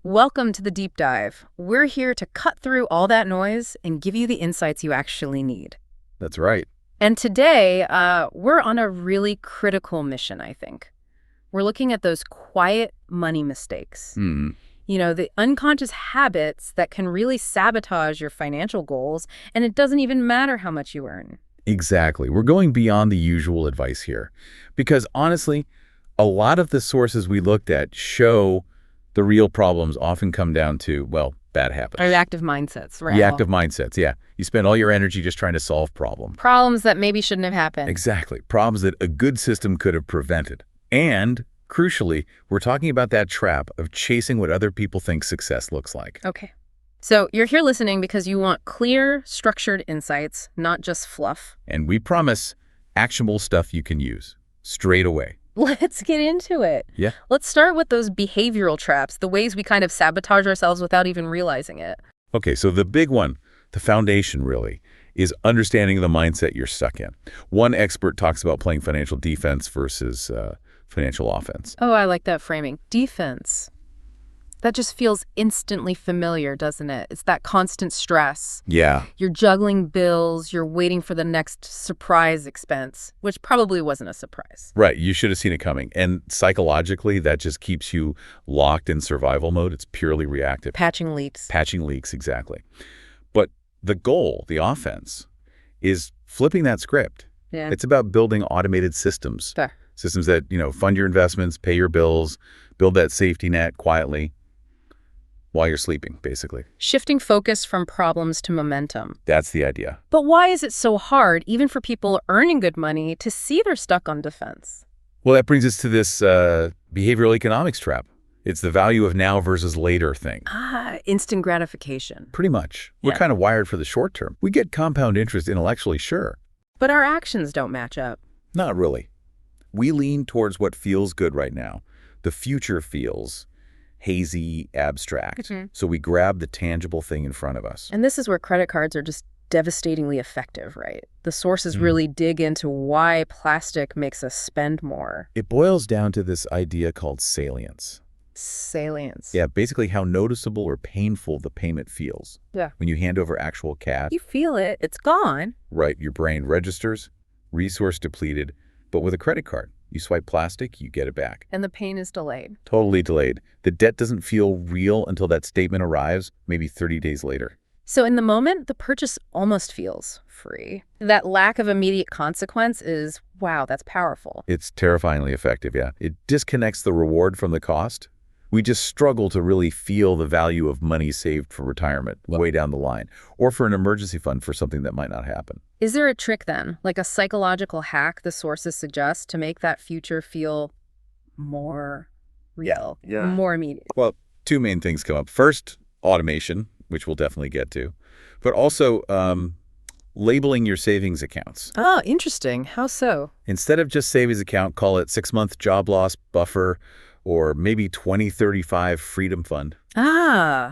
Welcome to the deep dive. We're here to cut through all that noise and give you the insights you actually need. That's right. And today, we're on a really critical mission, I think. We're looking at those quiet money mistakes. The unconscious habits that can really sabotage your financial goals, and it doesn't even matter how much you earn. Exactly. We're going beyond the usual advice here. Because honestly, a lot of the sources we looked at show the real problems often come down to, well, bad habits. Reactive mindsets, right? Reactive mindsets, yeah. You spend all your energy just trying to solve problems. Problems that maybe shouldn't have happened. Exactly. Problems that a good system could have prevented. And, crucially, we're talking about that trap of chasing what other people think success looks like. Okay. So you're here listening because you want clear, structured insights, not just fluff. And we promise actionable stuff you can use straight away. Let's get into it. Yeah. Let's start with those behavioral traps, the ways we kind of sabotage ourselves without even realizing it. Okay, so the big one, the foundation really, is understanding the mindset you're stuck in. One expert talks about playing financial defense versus financial offense. Oh, I like that framing. Defense. That just feels instantly familiar, doesn't it? It's that constant stress. Yeah. You're juggling bills, you're waiting for the next surprise expense, which probably wasn't a surprise. Right, you should have seen it coming. And psychologically, that just keeps you locked in survival mode. It's purely reactive. Patching leaks. Patching leaks, exactly. But the goal, the offense, is flipping that script. Yeah. It's about building automated systems. Fair. Systems that, fund your investments, pay your bills, build that safety net quietly while you're sleeping, basically. Shifting focus from problems to momentum. That's the idea. But why is it so hard, even for people earning good money, to see they're stuck on defense? Well, that brings us to this behavioral economics trap. It's the value of now versus later thing. Instant gratification. Pretty much. We're kind of wired for the short term. We get compound interest intellectually, sure. But our actions don't match up. Not really. We lean towards what feels good right now. The future feels hazy, abstract. So we grab the tangible thing in front of us. And this is where credit cards are just devastatingly effective, right? The sources really dig into why plastic makes us spend more. It boils down to this idea called salience. Salience. Yeah, basically how noticeable or painful the payment feels. Yeah. When you hand over actual cash. You feel it. It's gone. Right. Your brain registers, resource depleted. But with a credit card, you swipe plastic, you get it back. And the pain is delayed. Totally delayed. The debt doesn't feel real until that statement arrives, maybe 30 days later. So in the moment, the purchase almost feels free. That lack of immediate consequence is, wow, that's powerful. It's terrifyingly effective, yeah. It disconnects the reward from the cost. We just struggle to really feel the value of money saved for retirement way down the line, or for an emergency fund for something that might not happen. Is there a trick then, like a psychological hack the sources suggest to make that future feel more real, more immediate? Well, two main things come up. First, automation, which we'll definitely get to, but also labeling your savings accounts. Oh, interesting. How so? Instead of just savings account, call it 6-month job loss buffer, or maybe 2035 freedom fund.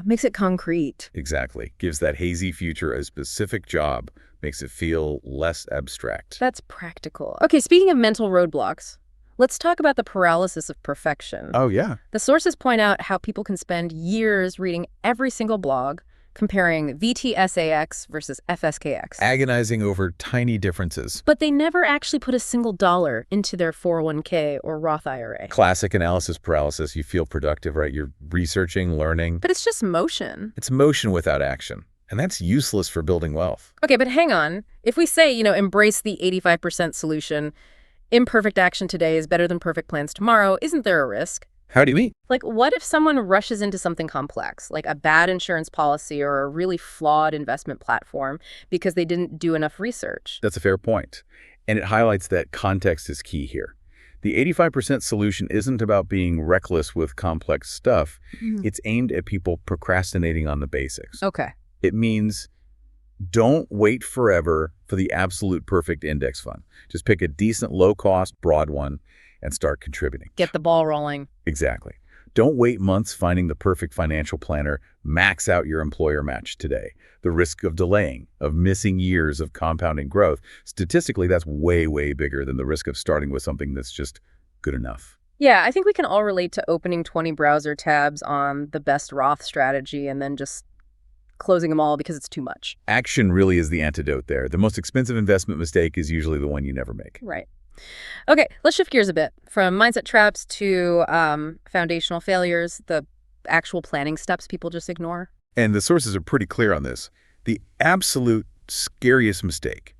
Makes it concrete. Exactly. Gives that hazy future a specific job, makes it feel less abstract. That's practical. Okay, speaking of mental roadblocks, let's talk about the paralysis of perfection. Oh, yeah. The sources point out how people can spend years reading every single blog, comparing VTSAX versus FSKX. Agonizing over tiny differences. But they never actually put a single dollar into their 401k or Roth IRA. Classic analysis paralysis. You feel productive, right? You're researching, learning. But it's just motion. It's motion without action. And that's useless for building wealth. Okay, but hang on. If we say, embrace the 85% solution, imperfect action today is better than perfect plans tomorrow, isn't there a risk? How do you mean? Like, what if someone rushes into something complex, like a bad insurance policy or a really flawed investment platform, because they didn't do enough research? That's a fair point. And it highlights that context is key here. The 85% solution isn't about being reckless with complex stuff. It's aimed at people procrastinating on the basics. Okay. It means don't wait forever for the absolute perfect index fund. Just pick a decent, low-cost, broad one and start contributing. Get the ball rolling. Exactly. Don't wait months finding the perfect financial planner. Max out your employer match today. The risk of delaying, of missing years of compounding growth, statistically, that's way, way bigger than the risk of starting with something that's just good enough. Yeah, I think we can all relate to opening 20 browser tabs on the best Roth strategy and then just closing them all because it's too much. Action really is the antidote there. The most expensive investment mistake is usually the one you never make. Right. Okay, let's shift gears a bit from mindset traps to foundational failures, the actual planning steps people just ignore. And the sources are pretty clear on this. The absolute scariest mistake,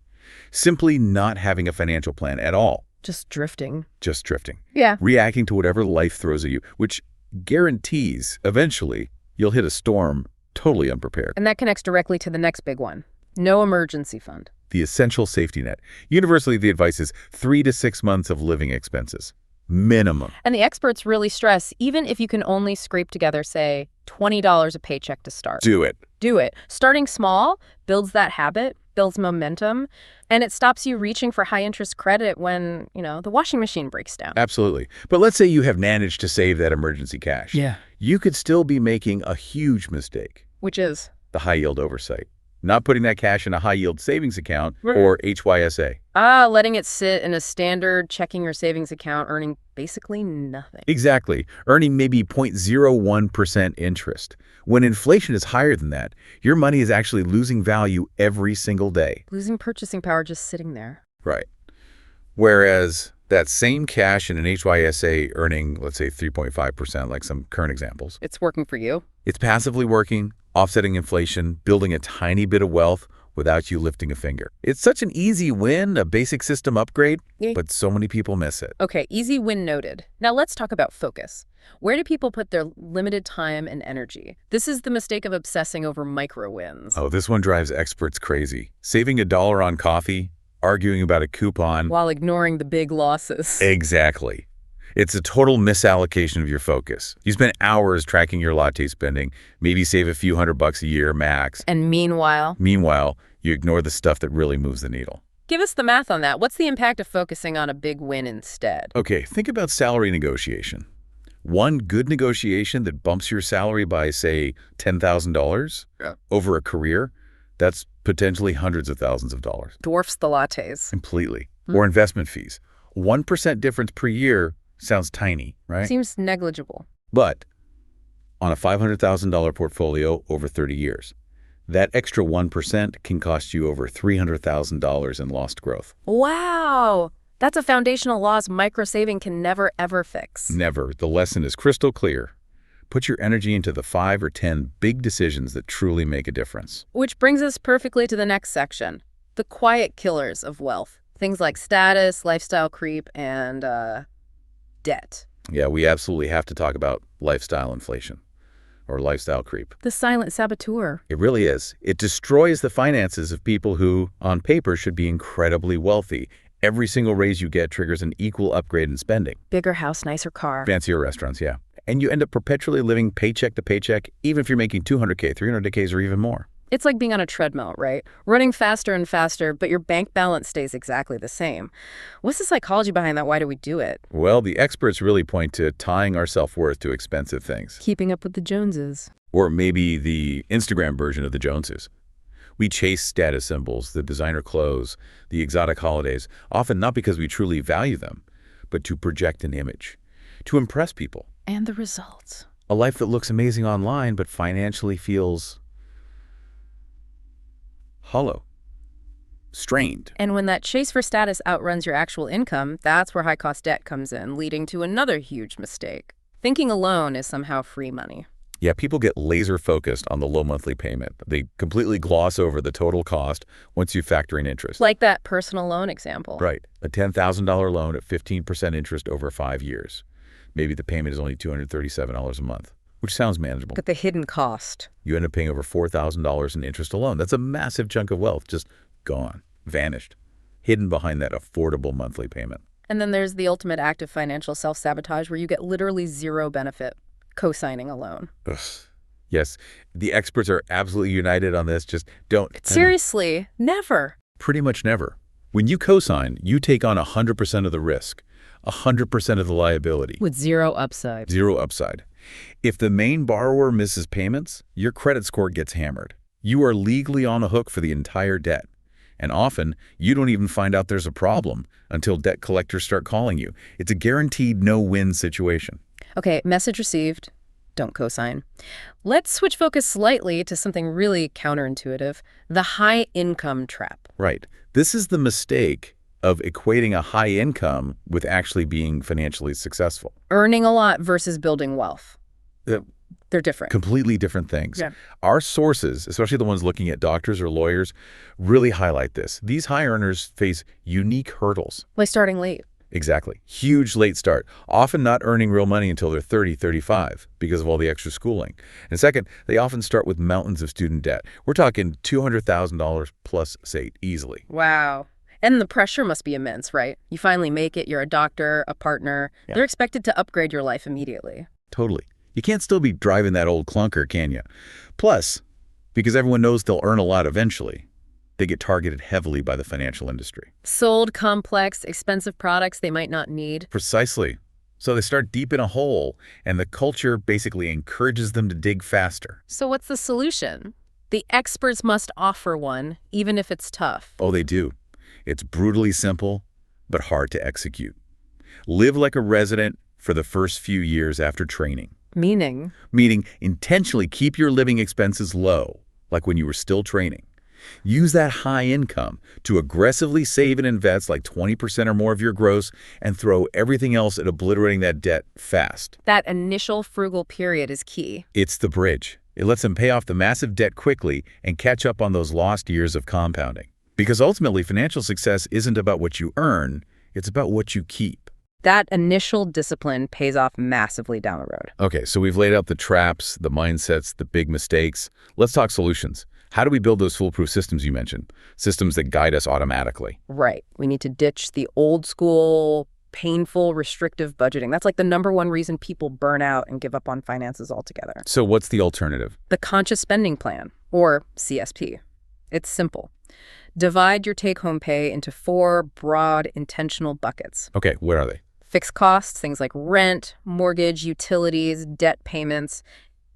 simply not having a financial plan at all. Just drifting. Just drifting. Yeah. Reacting to whatever life throws at you, which guarantees eventually you'll hit a storm totally unprepared. And that connects directly to the next big one. No emergency fund. The essential safety net. Universally, the advice is 3 to 6 months of living expenses. Minimum. And the experts really stress, even if you can only scrape together, say, $20 a paycheck to start. Do it. Do it. Starting small builds that habit, builds momentum, and it stops you reaching for high-interest credit when, the washing machine breaks down. Absolutely. But let's say you have managed to save that emergency cash. Yeah. You could still be making a huge mistake. Which is? The high-yield oversight. Not putting that cash in a high-yield savings account or HYSA. Letting it sit in a standard checking or savings account, earning basically nothing. Exactly. Earning maybe 0.01% interest. When inflation is higher than that, your money is actually losing value every single day. Losing purchasing power just sitting there. Right. Whereas that same cash in an HYSA earning, let's say 3.5%, like some current examples. It's working for you. It's passively working, offsetting inflation, building a tiny bit of wealth without you lifting a finger. It's such an easy win, a basic system upgrade, but so many people miss it. Okay, easy win noted. Now let's talk about focus. Where do people put their limited time and energy? This is the mistake of obsessing over micro wins. Oh, this one drives experts crazy. Saving $1 on coffee, arguing about a coupon. While ignoring the big losses. Exactly. It's a total misallocation of your focus. You spend hours tracking your latte spending, maybe save a few $100 a year max. And meanwhile, you ignore the stuff that really moves the needle. Give us the math on that. What's the impact of focusing on a big win instead? Okay, think about salary negotiation. One good negotiation that bumps your salary by, say, $10,000 over a career, that's potentially hundreds of thousands of dollars. Dwarfs the lattes. Completely. Or investment fees. 1% difference per year sounds tiny, right? Seems negligible. But on a $500,000 portfolio over 30 years, that extra 1% can cost you over $300,000 in lost growth. Wow! That's a foundational loss micro-saving can never, ever fix. Never. The lesson is crystal clear. Put your energy into the 5 or 10 big decisions that truly make a difference. Which brings us perfectly to the next section, the quiet killers of wealth. Things like status, lifestyle creep, and debt. Yeah, we absolutely have to talk about lifestyle inflation or lifestyle creep. The silent saboteur. It really is. It destroys the finances of people who, on paper, should be incredibly wealthy. Every single raise you get triggers an equal upgrade in spending. Bigger house, nicer car. Fancier restaurants, yeah. And you end up perpetually living paycheck to paycheck, even if you're making $200K, $300K, or even more. It's like being on a treadmill, right? Running faster and faster, but your bank balance stays exactly the same. What's the psychology behind that? Why do we do it? Well, the experts really point to tying our self-worth to expensive things. Keeping up with the Joneses. Or maybe the Instagram version of the Joneses. We chase status symbols, the designer clothes, the exotic holidays, often not because we truly value them, but to project an image, to impress people. And the results. A life that looks amazing online, but financially feels hollow, strained. And when that chase for status outruns your actual income, that's where high-cost debt comes in, leading to another huge mistake. Thinking a loan is somehow free money. Yeah, people get laser-focused on the low monthly payment. They completely gloss over the total cost once you factor in interest. Like that personal loan example. Right. A $10,000 loan at 15% interest over 5 years. Maybe the payment is only $237 a month, which sounds manageable. But the hidden cost. You end up paying over $4,000 in interest alone. That's a massive chunk of wealth just gone, vanished, hidden behind that affordable monthly payment. And then there's the ultimate act of financial self-sabotage where you get literally zero benefit co-signing a loan. Ugh. Yes, the experts are absolutely united on this. Just don't. Seriously, never. Pretty much never. When you co-sign, you take on 100% of the risk, 100% of the liability. With zero upside. Zero upside. If the main borrower misses payments, your credit score gets hammered. You are legally on the hook for the entire debt. And often, you don't even find out there's a problem until debt collectors start calling you. It's a guaranteed no-win situation. Okay, message received. Don't cosign. Let's switch focus slightly to something really counterintuitive, the high income trap. Right. This is the mistake of equating a high income with actually being financially successful. Earning a lot versus building wealth. They're different. Completely different things. Yeah. Our sources, especially the ones looking at doctors or lawyers, really highlight this. These high earners face unique hurdles. Like starting late. Exactly. Huge late start, often not earning real money until they're 30, 35 because of all the extra schooling. And second, they often start with mountains of student debt. We're talking $200,000 plus, say, easily. Wow. And the pressure must be immense, right? You finally make it, you're a doctor, a partner. Yeah. They're expected to upgrade your life immediately. Totally. You can't still be driving that old clunker, can you? Plus, because everyone knows they'll earn a lot eventually, they get targeted heavily by the financial industry. Sold complex, expensive products they might not need. Precisely. So they start deep in a hole, and the culture basically encourages them to dig faster. So what's the solution? The experts must offer one, even if it's tough. Oh, they do. It's brutally simple, but hard to execute. Live like a resident for the first few years after training. Meaning? Meaning intentionally keep your living expenses low, like when you were still training. Use that high income to aggressively save and invest like 20% or more of your gross and throw everything else at obliterating that debt fast. That initial frugal period is key. It's the bridge. It lets them pay off the massive debt quickly and catch up on those lost years of compounding. Because ultimately, financial success isn't about what you earn, it's about what you keep. That initial discipline pays off massively down the road. Okay, so we've laid out the traps, the mindsets, the big mistakes. Let's talk solutions. How do we build those foolproof systems you mentioned? Systems that guide us automatically. Right. We need to ditch the old school, painful, restrictive budgeting. That's like the #1 reason people burn out and give up on finances altogether. So what's the alternative? The conscious spending plan, or CSP. It's simple. Divide your take-home pay into 4 broad, intentional buckets. Okay, what are they? Fixed costs, things like rent, mortgage, utilities, debt payments.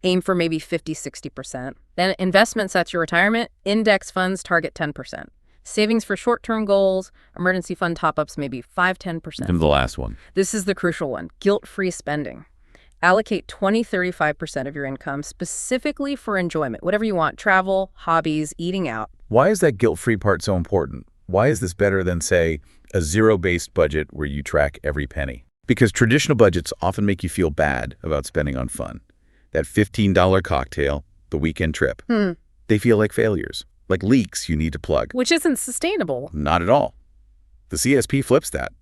Aim for maybe 50, 60%. Then investments at your retirement, index funds target 10%. Savings for short-term goals, emergency fund top-ups maybe 5, 10%. And the last one. This is the crucial one, guilt-free spending. Allocate 20, 35% of your income specifically for enjoyment, whatever you want, travel, hobbies, eating out. Why is that guilt-free part so important? Why is this better than, say, a zero-based budget where you track every penny? Because traditional budgets often make you feel bad about spending on fun. That $15 cocktail, the weekend trip. They feel like failures, like leaks you need to plug. Which isn't sustainable. Not at all. The CSP flips that.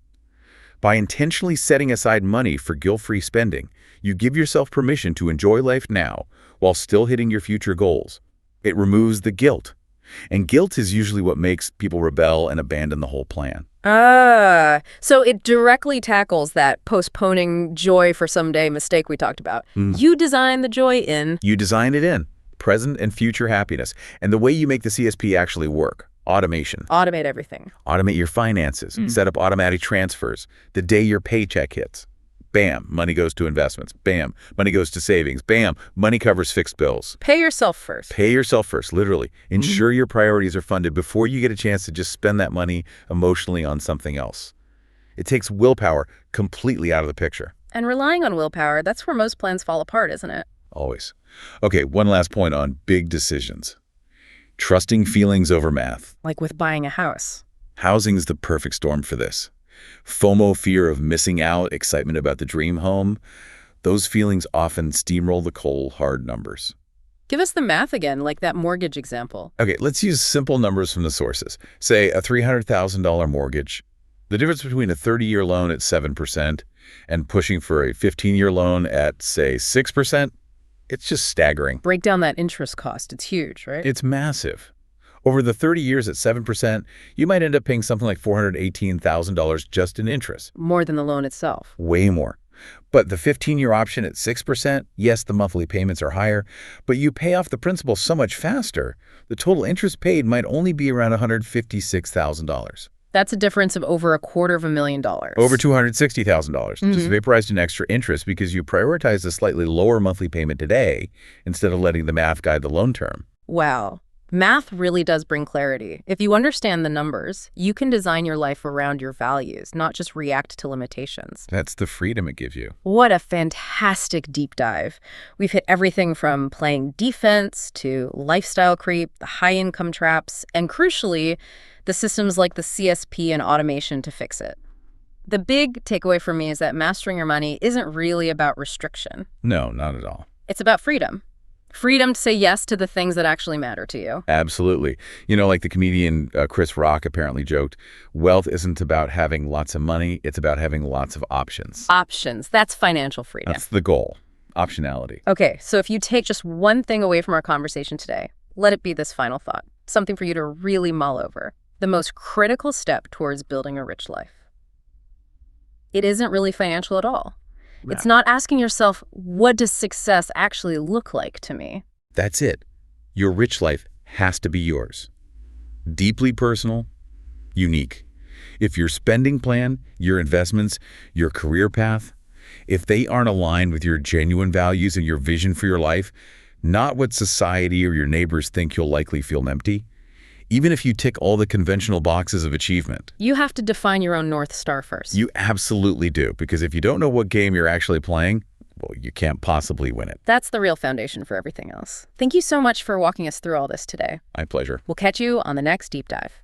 By intentionally setting aside money for guilt-free spending, you give yourself permission to enjoy life now while still hitting your future goals. It removes the guilt. And guilt is usually what makes people rebel and abandon the whole plan. So it directly tackles that postponing joy for someday mistake we talked about. You design the joy in. You design it in. Present and future happiness. And the way you make the CSP actually work. Automation. Automate everything. Automate your finances. Set up automatic transfers. The day your paycheck hits. Bam, money goes to investments. Bam, money goes to savings. Bam, money covers fixed bills. Pay yourself first. Pay yourself first, literally. Ensure your priorities are funded before you get a chance to just spend that money emotionally on something else. It takes willpower completely out of the picture. And relying on willpower, that's where most plans fall apart, isn't it? Always. Okay, one last point on big decisions. Trusting feelings over math. Like with buying a house. Housing's the perfect storm for this. FOMO, fear of missing out, excitement about the dream home. Those feelings often steamroll the cold, hard numbers. Give us the math again, like that mortgage example. Okay, let's use simple numbers from the sources. Say a $300,000 mortgage. The difference between a 30-year loan at 7% and pushing for a 15-year loan at, say, 6%, it's just staggering. Break down that interest cost. It's huge, right? It's massive. Over the 30 years at 7%, you might end up paying something like $418,000 just in interest. More than the loan itself. Way more. But the 15-year option at 6%, yes, the monthly payments are higher, but you pay off the principal so much faster, the total interest paid might only be around $156,000. That's a difference of over $250,000. Over $260,000, just vaporized in extra interest because you prioritized a slightly lower monthly payment today instead of letting the math guide the loan term. Wow. Math really does bring clarity. If you understand the numbers, you can design your life around your values, not just react to limitations. That's the freedom it gives you. What a fantastic deep dive. We've hit everything from playing defense to lifestyle creep, the high-income traps, and crucially, the systems like the CSP and automation to fix it. The big takeaway for me is that mastering your money isn't really about restriction. No, not at all. It's about freedom. Freedom to say yes to the things that actually matter to you. Absolutely. Like the comedian Chris Rock apparently joked, wealth isn't about having lots of money, it's about having lots of options. Options. That's financial freedom. That's the goal. Optionality. Okay, so if you take just one thing away from our conversation today, let it be this final thought. Something for you to really mull over. The most critical step towards building a rich life. It isn't really financial at all. Yeah. It's not asking yourself, what does success actually look like to me? That's it. Your rich life has to be yours. Deeply personal, unique. If your spending plan, your investments, your career path, if they aren't aligned with your genuine values and your vision for your life, not what society or your neighbors think, you'll likely feel empty. Even if you tick all the conventional boxes of achievement. You have to define your own North Star first. You absolutely do, because if you don't know what game you're actually playing, well, you can't possibly win it. That's the real foundation for everything else. Thank you so much for walking us through all this today. My pleasure. We'll catch you on the next Deep Dive.